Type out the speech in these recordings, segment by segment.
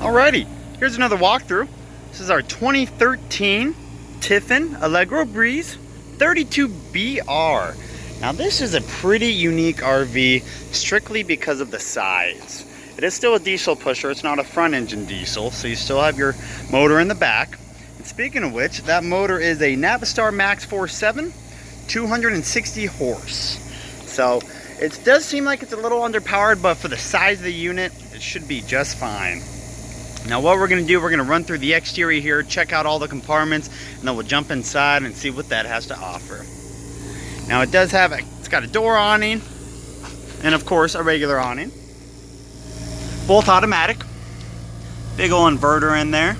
Alrighty, here's another walkthrough. This is our 2013 Tiffin Allegro Breeze 32BR. Now this is a pretty unique RV strictly because of the size. It is still a diesel pusher, it's not a front engine diesel, so you still have your motor in the back. And speaking of which, that motor is a Navistar Max 4.7, 260 horse. So it does seem like it's a little underpowered, but for the size of the unit, it should be just fine. Now what we're going to do, we're going to run through the exterior here, check out all the compartments, and then we'll jump inside and see what that has to offer. Now it does have, it's got a door awning, and of course a regular awning. Both automatic. Big ol' inverter in there.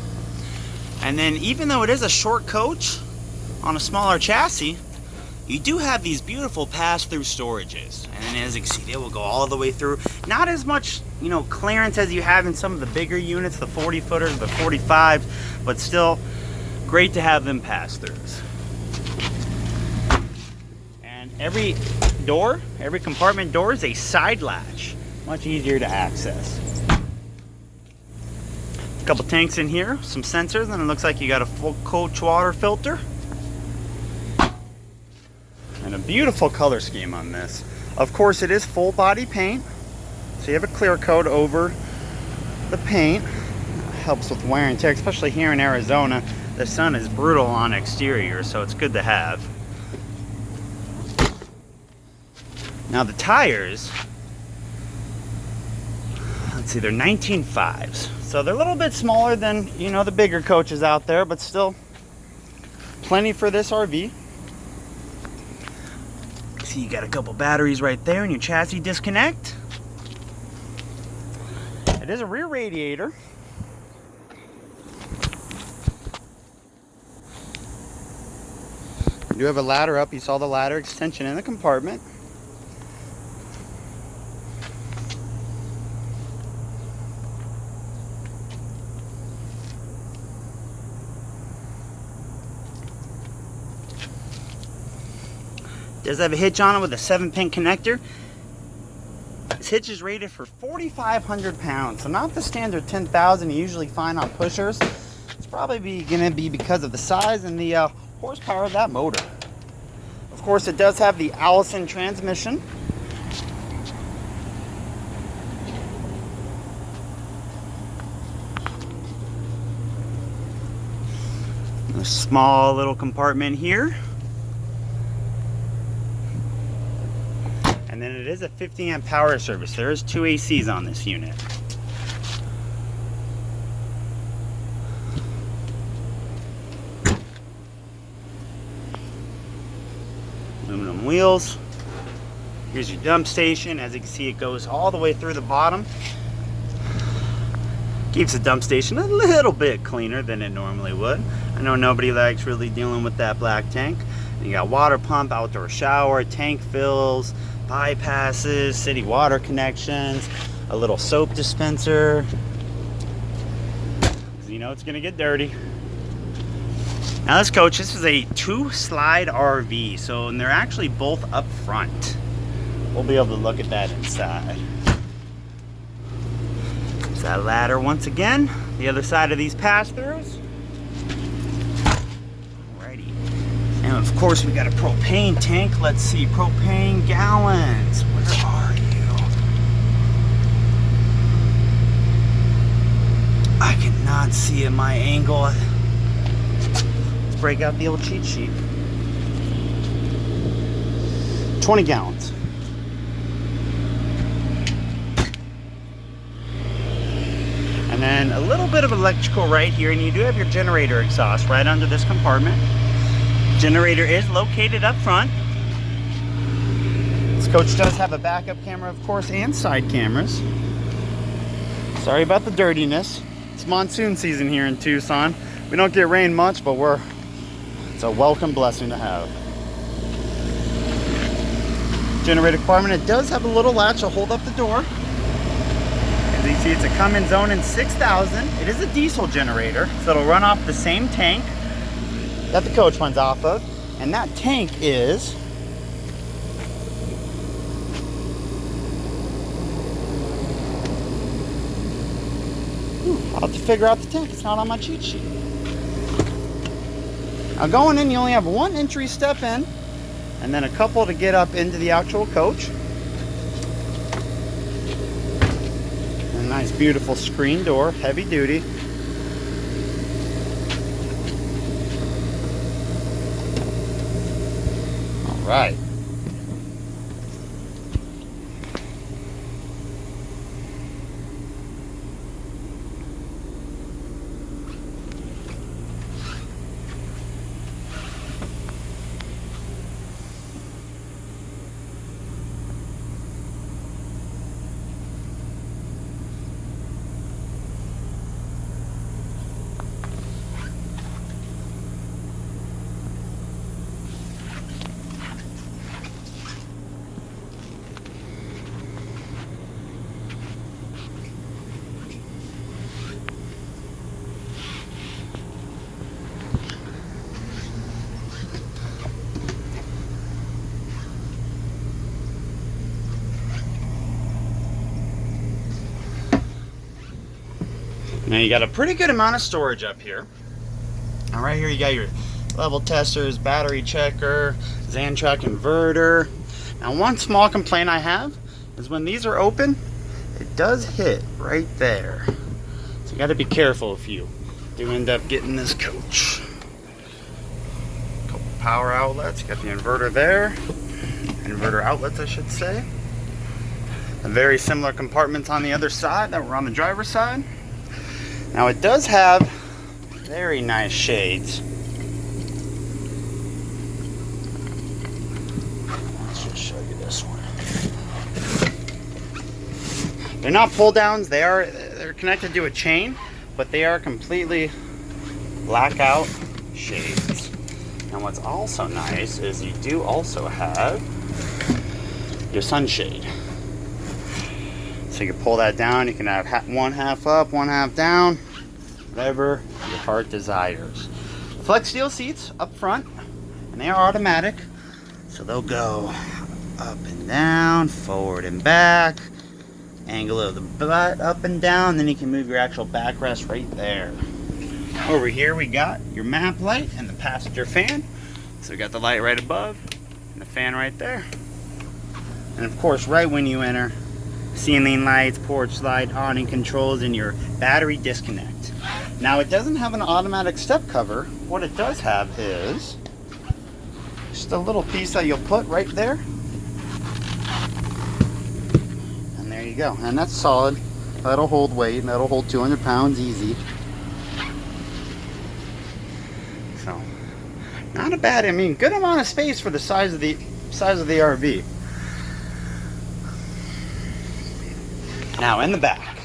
And then even though it is a short coach on a smaller chassis, you do have these beautiful pass-through storages. And as you can see, they will go all the way through. Not as much, you know, clearance as you have in some of the bigger units, the 40-footers, the 45s, but still great to have them pass-throughs. And every door, every compartment door is a side latch. Much easier to access. A couple tanks in here, some sensors, and it looks like you got a full coach water filter. And a beautiful color scheme on this. Of course, it is full body paint, so you have a clear coat over the paint. Helps with wear and tear, especially here in Arizona. The sun is brutal on exterior, so it's good to have. Now the tires, let's see, they're 19.5s. So they're a little bit smaller than, you know, the bigger coaches out there, but still plenty for this RV. See, you got a couple batteries right there in your chassis disconnect. It is a rear radiator. You do have a ladder up. You saw the ladder extension in the compartment. Does have a hitch on it with a 7-pin connector. This hitch is rated for 4,500 pounds, so not the standard 10,000 you usually find on pushers. It's probably going to be because of the size and the horsepower of that motor. Of course, it does have the Allison transmission. A small little compartment here. And then it is a 50 amp power service. There is 2 ACs on this unit. Aluminum wheels. Here's your dump station. As you can see, it goes all the way through the bottom. Keeps the dump station a little bit cleaner than it normally would. I know nobody likes really dealing with that black tank. And you got water pump, outdoor shower, tank fills, bypasses, city water connections, a little soap dispenser. You know it's gonna get dirty. Now this coach, this is a 2-slide RV, so and they're actually both up front. We'll be able to look at that inside. There's that ladder once again. The other side of these pass-throughs. And of course, we got a propane tank. Let's see, propane gallons. Where are you? I cannot see in my angle. Let's break out the old cheat sheet. 20 gallons. And then a little bit of electrical right here, and you do have your generator exhaust right under this compartment. Generator is located up front. This coach does have a backup camera, of course, and side cameras. Sorry about the dirtiness. It's monsoon season here in Tucson. We don't get rain much, but it's a welcome blessing to have. Generator compartment, it does have a little latch to hold up the door. As you see, it's a Cummins Onan 6000. It is a diesel generator, so it'll run off the same tank that the coach runs off of, and that tank is I'll have to figure out the tank. It's not on my cheat sheet. Now going in, you only have one entry step in, and then a couple to get up into the actual coach. A nice beautiful screen door, heavy duty. All right. Now you got a pretty good amount of storage up here. Now right here you got your level testers, battery checker, Xantrak inverter. Now one small complaint I have is when these are open, it does hit right there. So you got to be careful if you do end up getting this coach. Couple power outlets, you got the inverter there. Inverter outlets I should say. And very similar compartments on the other side that were on the driver's side. Now it does have very nice shades. Let's just show you this one. They're not pull downs, they're connected to a chain, but they are completely blackout shades. And what's also nice is you do also have your sunshade. So you can pull that down, you can have one half up, one half down, whatever your heart desires. Flex steel seats up front, and they are automatic, so they'll go up and down, forward and back, angle of the butt up and down, then you can move your actual backrest right there. Over here we got your map light and the passenger fan. So we got the light right above and the fan right there. And of course, right when you enter, ceiling lights, porch light, awning controls, and your battery disconnect. Now it doesn't have an automatic step cover. What it does have is just a little piece that you'll put right there. And there you go. And that's solid. That'll hold weight. That'll hold 200 pounds easy. So, not a bad, I mean, good amount of space for the size of the RV. Now in the back,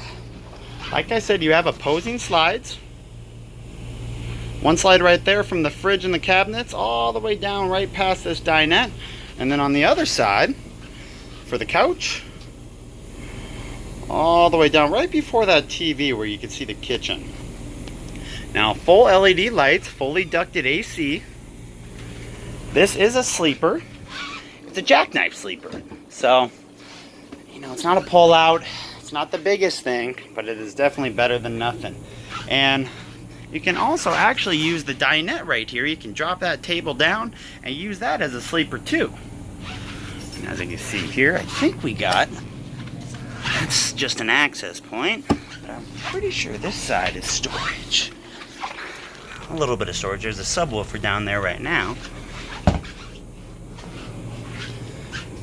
like I said, you have opposing slides. One slide right there from the fridge and the cabinets all the way down right past this dinette. And then on the other side, for the couch, all the way down right before that TV where you can see the kitchen. Now full LED lights, fully ducted AC. This is a sleeper. It's a jackknife sleeper. So, you know, it's not a pull out. It's not the biggest thing, but it is definitely better than nothing. And you can also actually use the dinette right here. You can drop that table down and use that as a sleeper too. And as you can see here, I think we got, that's just an access point, but I'm pretty sure this side is storage. A little bit of storage. There's a subwoofer down there right now.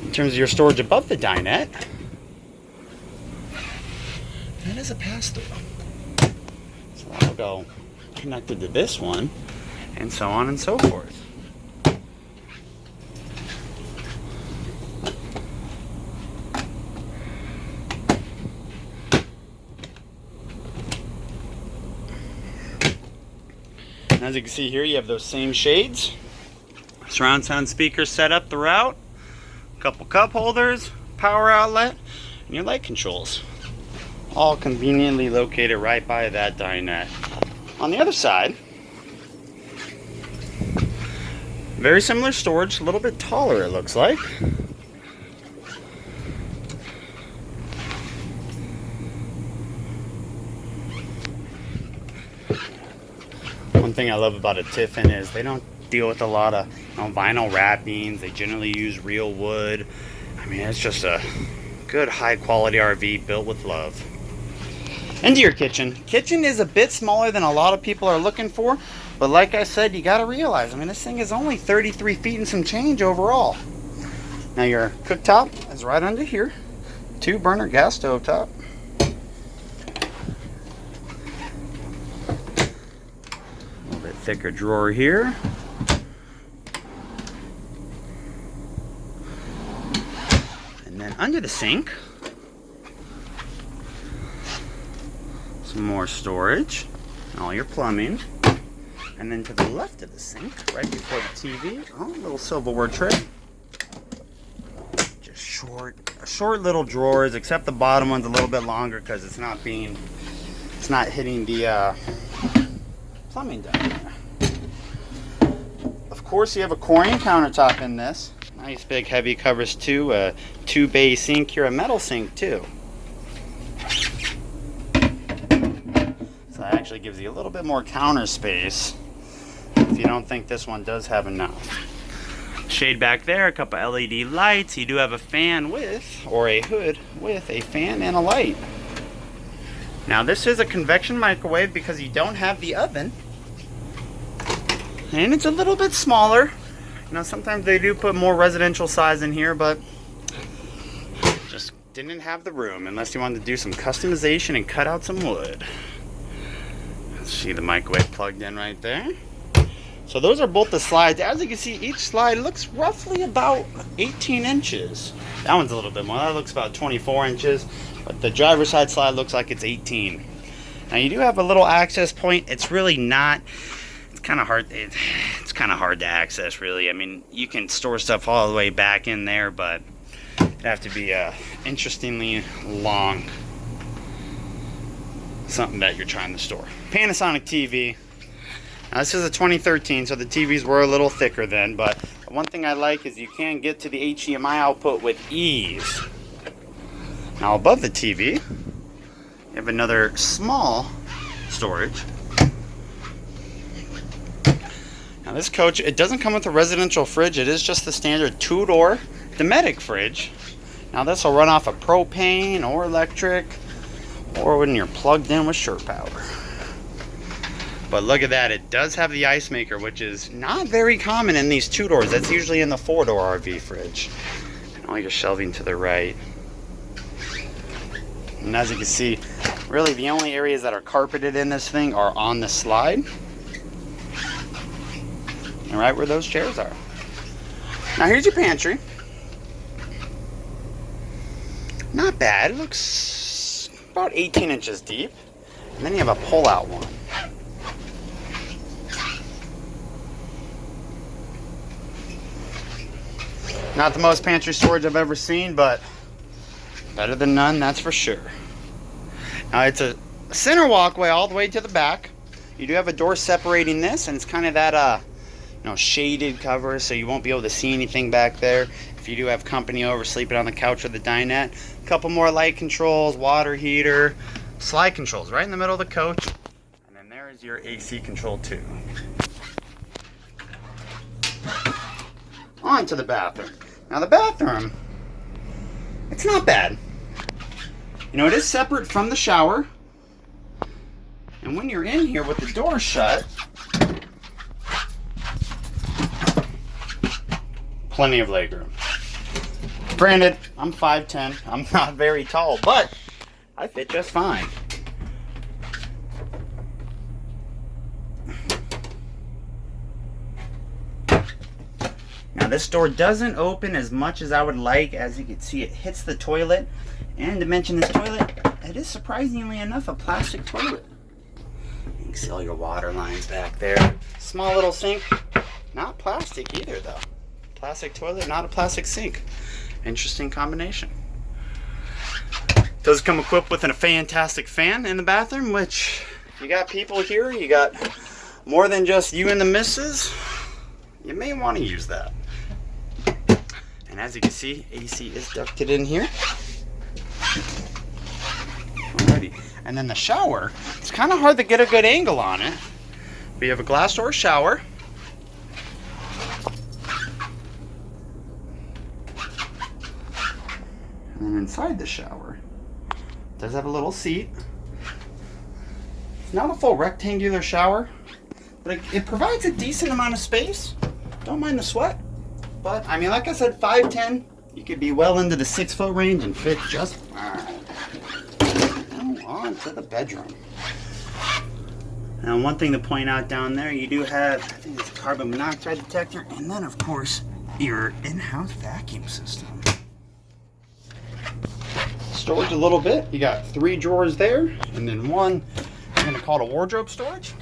In terms of your storage above the dinette, that is a pass-through. So that'll go connected to this one, and so on and so forth. And as you can see here, you have those same shades. Surround sound speakers set up throughout. A couple cup holders, power outlet, and your light controls. All conveniently located right by that dinette. On the other side, very similar storage, a little bit taller it looks like. thing I love about a Tiffin is they don't deal with a lot of vinyl wrappings. They generally use real wood. I mean, it's just a good high quality RV built with love. Into your kitchen. Kitchen is a bit smaller than a lot of people are looking for, but like I said, you got to realize, I mean, this thing is only 33 feet and some change overall. Now your cooktop is right under here. 2-burner gas stove top. A little bit thicker drawer here. And then under the sink, some more storage, all your plumbing. And then to the left of the sink, right before the TV, oh, a little silverware tray. Just short little drawers, except the bottom one's a little bit longer because it's not hitting the plumbing down there. Of course, you have a Corian countertop in this. Nice big heavy covers too. A 2-bay sink here, a metal sink too. So that actually gives you a little bit more counter space if you don't think this one does have enough. Shade back there, a couple LED lights. You do have a fan with, or a hood with a fan and a light. Now this is a convection microwave because you don't have the oven. And it's a little bit smaller. You know, sometimes they do put more residential size in here, but just didn't have the room unless you wanted to do some customization and cut out some wood. See the microwave plugged in right there. So those are both the slides. As you can see, each slide looks roughly about 18 inches. That one's a little bit more. That looks about 24 inches. But the driver's side slide looks like it's 18. Now you do have a little access point. It's really not. It's kind of hard. It's kind of hard to access, really. I mean, you can store stuff all the way back in there, but it'd have to be interestingly long. Something that you're trying to store. Panasonic TV. Now this is a 2013, so the TVs were a little thicker then, but one thing I like is you can get to the HDMI output with ease. Now above the TV, you have another small storage. Now this coach, it doesn't come with a residential fridge, it is just the standard 2-door Dometic fridge. Now this will run off of propane or electric, or when you're plugged in with shore power. But look at that, it does have the ice maker, which is not very common in these 2-doors. That's usually in the 4-door RV fridge. And all your shelving to the right. And as you can see, really the only areas that are carpeted in this thing are on the slide. And right where those chairs are. Now here's your pantry. Not bad, it looks about 18 inches deep. And then you have a pull-out one. Not the most pantry storage I've ever seen, but better than none, that's for sure. Now it's a center walkway all the way to the back. You do have a door separating this, and it's kind of that shaded cover, so you won't be able to see anything back there. If you do have company over sleeping on the couch or the dinette, a couple more light controls, water heater, slide controls right in the middle of the coach, and then there is your AC control too. On to the bathroom. Now the bathroom, it's not bad. You know, it is separate from the shower. And when you're in here with the door shut, plenty of legroom. Granted, I'm 5'10", I'm not very tall, but I fit just fine. Now this door doesn't open as much as I would like. As you can see, it hits the toilet. And to mention this toilet, it is surprisingly enough a plastic toilet. You can see all your water lines back there. Small little sink, not plastic either though. Plastic toilet, not a plastic sink. Interesting combination. Does come equipped with a fantastic fan in the bathroom, which you got people here, you got more than just you and the missus, you may want to use that. And as you can see, AC is ducted in here. Alrighty. And then the shower, it's kind of hard to get a good angle on it, We have a glass door shower. And then inside the shower, it does have a little seat. It's not a full rectangular shower, but it provides a decent amount of space. Don't mind the sweat. But, I mean, like I said, 5'10", you could be well into the 6-foot range and fit just fine. Now on to the bedroom. Now, one thing to point out down there, you do have, I think it's a carbon monoxide detector, and then, of course, your in-house vacuum system. Storage a little bit. You got 3 drawers there, and then one, I'm going to call it a wardrobe storage.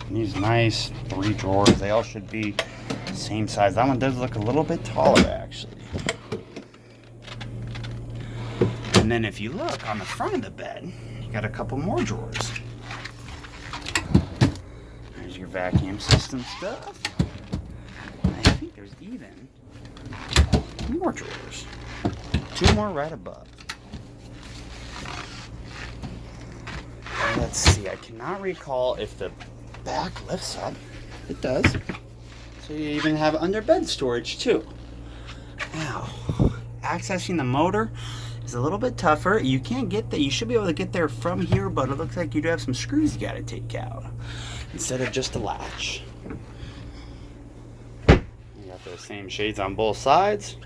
These nice 3 drawers, they all should be the same size. That one does look a little bit taller, actually. And then if you look on the front of the bed, you got a couple more drawers. There's your vacuum system stuff. And I think there's even more drawers. 2 more right above. Let's see, I cannot recall if the back lifts up. It does. So you even have under bed storage too. Now, accessing the motor is a little bit tougher. You can't get that. You should be able to get there from here, but it looks like you do have some screws you got to take out instead of just a latch. You got those same shades on both sides.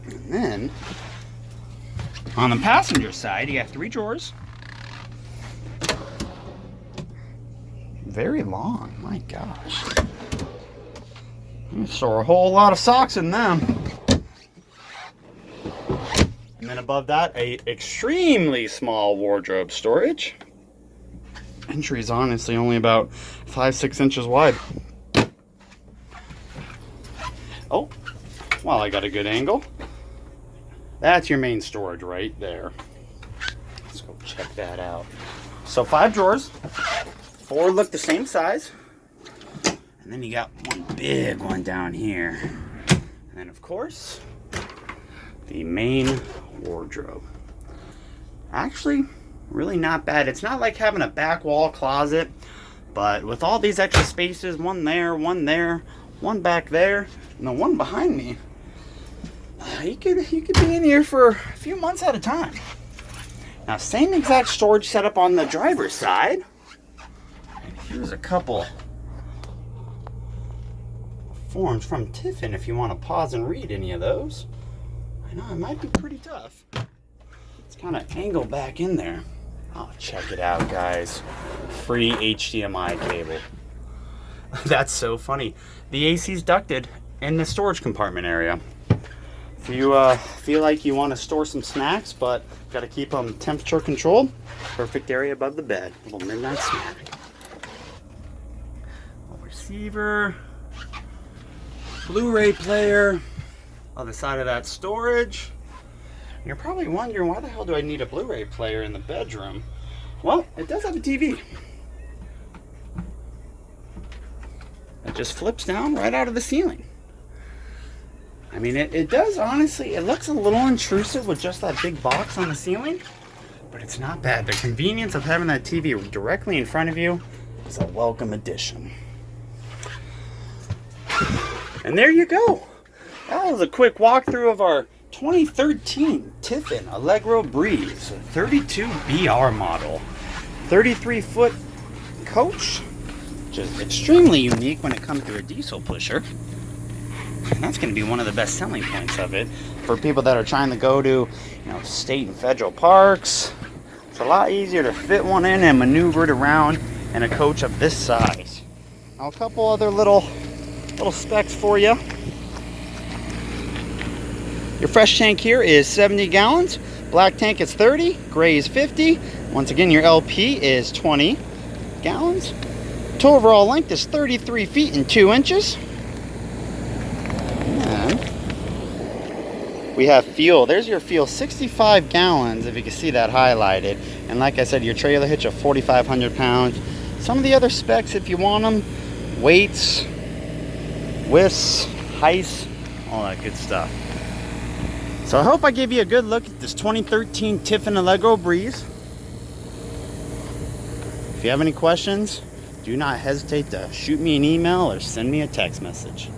And then on the passenger side, you got 3 drawers. Very long, my gosh. You store a whole lot of socks in them. And then above that, a extremely small wardrobe storage. Entry is honestly only about 5-6 inches wide. Oh, well, I got a good angle. That's your main storage right there. Let's go check that out. So 5 drawers. 4 look the same size. And then you got one big one down here. And then, of course, the main wardrobe. Actually, really not bad. It's not like having a back wall closet, but with all these extra spaces, one there, one back there, and the one behind me, you could be in here for a few months at a time. Now, same exact storage setup on the driver's side. Here's a couple forms from Tiffin if you want to pause and read any of those. I know it might be pretty tough. It's kind of angled back in there. Oh, check it out, guys. Free HDMI cable. That's so funny. The AC's ducted in the storage compartment area. If you feel like you want to store some snacks, but got to keep them temperature controlled, perfect area above the bed. A little midnight snack. Receiver, Blu-ray player, other side of that storage. You're probably wondering, why the hell do I need a Blu-ray player in the bedroom? Well, it does have a TV. It just flips down right out of the ceiling. I mean, it does, honestly, it looks a little intrusive with just that big box on the ceiling, but it's not bad. The convenience of having that TV directly in front of you is a welcome addition. And there you go. That was a quick walkthrough of our 2013 Tiffin Allegro Breeze 32BR model. 33-foot coach, which is extremely unique when it comes to a diesel pusher. And that's going to be one of the best selling points of it for people that are trying to go to, state and federal parks. It's a lot easier to fit one in and maneuver it around in a coach of this size. Now, a couple other little specs for you. Your fresh tank here is 70 gallons. Black tank is 30. Gray is 50. Once again, your LP is 20 gallons. Total overall length is 33 feet and 2 inches. And we have fuel. There's your fuel, 65 gallons, if you can see that highlighted. And like I said, your trailer hitch of 4,500 pounds. Some of the other specs, if you want them, weights, widths, heights, all that good stuff. So I hope I gave you a good look at this 2013 Tiffin Allegro Breeze. If you have any questions, do not hesitate to shoot me an email or send me a text message.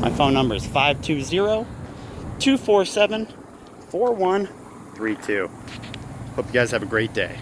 My phone number is 520-247-4132. Hope you guys have a great day.